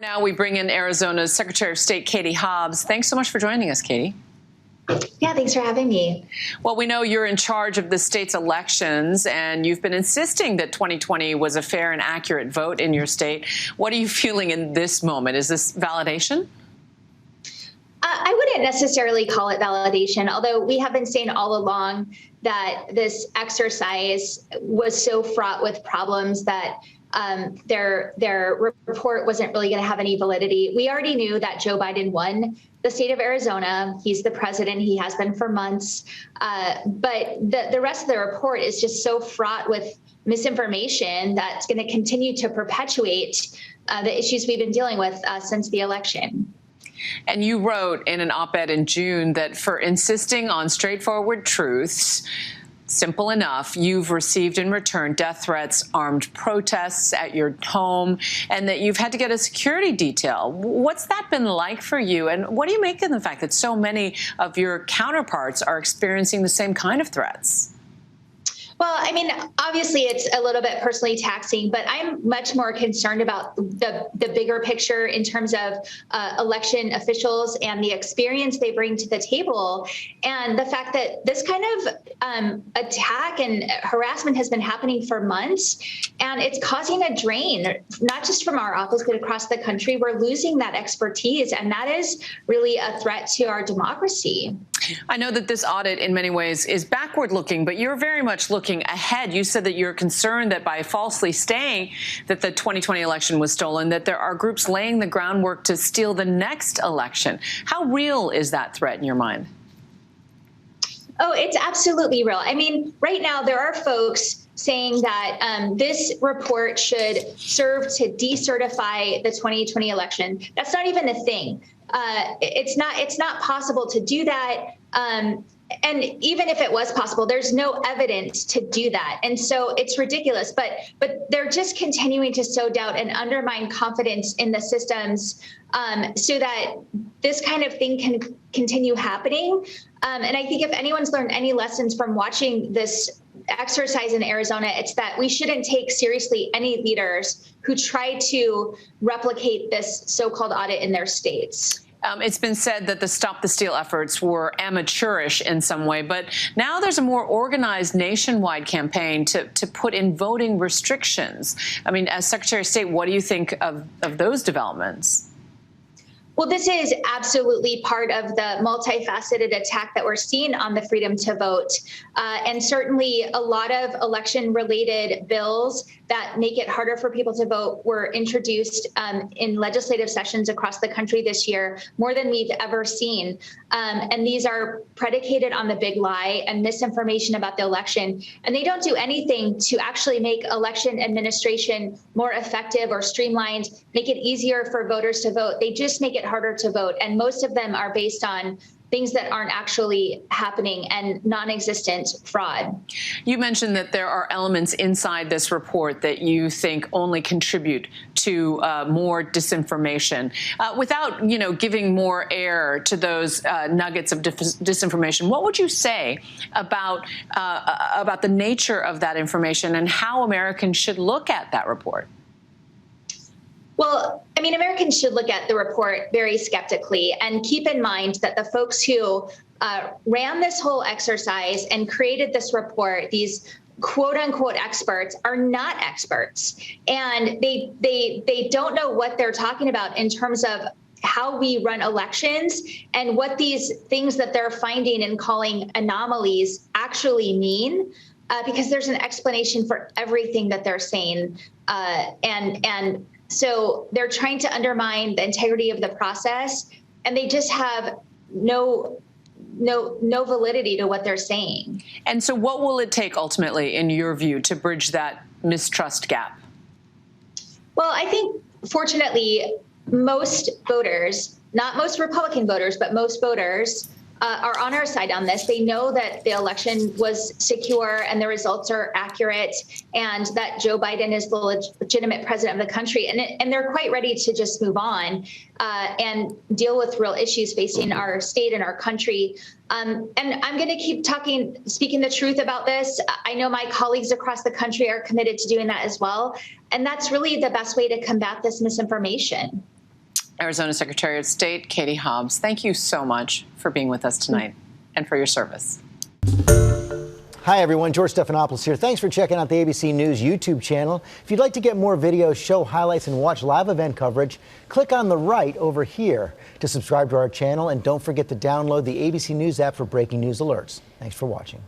Now we bring in Arizona's Secretary of State, Katie Hobbs. Thanks so much for joining us, Katie. Yeah, thanks for having me. Well, we know you're in charge of the state's elections, and you've been insisting that 2020 was a fair and accurate vote in your state. What are you feeling in this moment? Is this validation? I wouldn't necessarily call it validation, although we have been saying all along that this exercise was so fraught with problems that their report wasn't really going to have any validity. We already knew that Joe Biden won the state of Arizona. He's the president. He has been for months. But the rest of the report is just so fraught with misinformation that's going to continue to perpetuate the issues we've been dealing with since the election. And you wrote in an op-ed in June that for insisting on straightforward truths, simple enough, you've received in return death threats, armed protests at your home, and that you've had to get a security detail. What's that been like for you? And what do you make of the fact that so many of your counterparts are experiencing the same kind of threats? Well, I mean, obviously, it's a little bit personally taxing, but I'm much more concerned about the bigger picture in terms of election officials and the experience they bring to the table, and the fact that this kind of attack and harassment has been happening for months, and it's causing a drain, not just from our office, but across the country. We're losing that expertise, and that is really a threat to our democracy. I know that this audit in many ways is backward looking, but you're very much looking ahead. You said that you're concerned that by falsely saying that the 2020 election was stolen, that there are groups laying the groundwork to steal the next election. How real is that threat in your mind? Oh, it's absolutely real. I mean, right now there are folks saying that this report should serve to decertify the 2020 election. That's not even a thing. It's not possible to do that. And even if it was possible, there's no evidence to do that. And so it's ridiculous. But they're just continuing to sow doubt and undermine confidence in the systems so that this kind of thing can continue happening. And I think if anyone's learned any lessons from watching this exercise in Arizona, it's that we shouldn't take seriously any leaders who try to replicate this so-called audit in their states. It's been said that the Stop the Steal efforts were amateurish in some way, but now there's a more organized nationwide campaign to put in voting restrictions. I mean, as Secretary of State, what do you think of those developments? Well, this is absolutely part of the multifaceted attack that we're seeing on the freedom to vote. And certainly a lot of election-related bills that make it harder for people to vote were introduced in legislative sessions across the country this year, more than we've ever seen. And these are predicated on the big lie and misinformation about the election. And they don't do anything to actually make election administration more effective or streamlined, make it easier for voters to vote. They just make it harder to vote. And most of them are based on things that aren't actually happening and non-existent fraud. You mentioned that there are elements inside this report that you think only contribute to more disinformation. Without, giving more air to those nuggets of disinformation, what would you say about the nature of that information and how Americans should look at that report? Well, I mean, Americans should look at the report very skeptically and keep in mind that the folks who ran this whole exercise and created this report, these quote unquote experts, are not experts. And they don't know what they're talking about in terms of how we run elections and what these things that they're finding and calling anomalies actually mean. Because there's an explanation for everything that they're saying. And so they're trying to undermine the integrity of the process, and they just have no validity to what they're saying. And so what will it take ultimately, in your view, to bridge that mistrust gap? Well, I think, fortunately, most voters, not most Republican voters, but most voters are on our side on this. They know that the election was secure and the results are accurate and that Joe Biden is the legitimate president of the country. And they're quite ready to just move on and deal with real issues facing our state and our country. And I'm going to keep speaking the truth about this. I know my colleagues across the country are committed to doing that as well. And that's really the best way to combat this misinformation. Arizona Secretary of State Katie Hobbs, thank you so much for being with us tonight and for your service. Hi, everyone. George Stephanopoulos here. Thanks for checking out the ABC News YouTube channel. If you'd like to get more videos, show highlights, and watch live event coverage, click on the right over here to subscribe to our channel. And don't forget to download the ABC News app for breaking news alerts. Thanks for watching.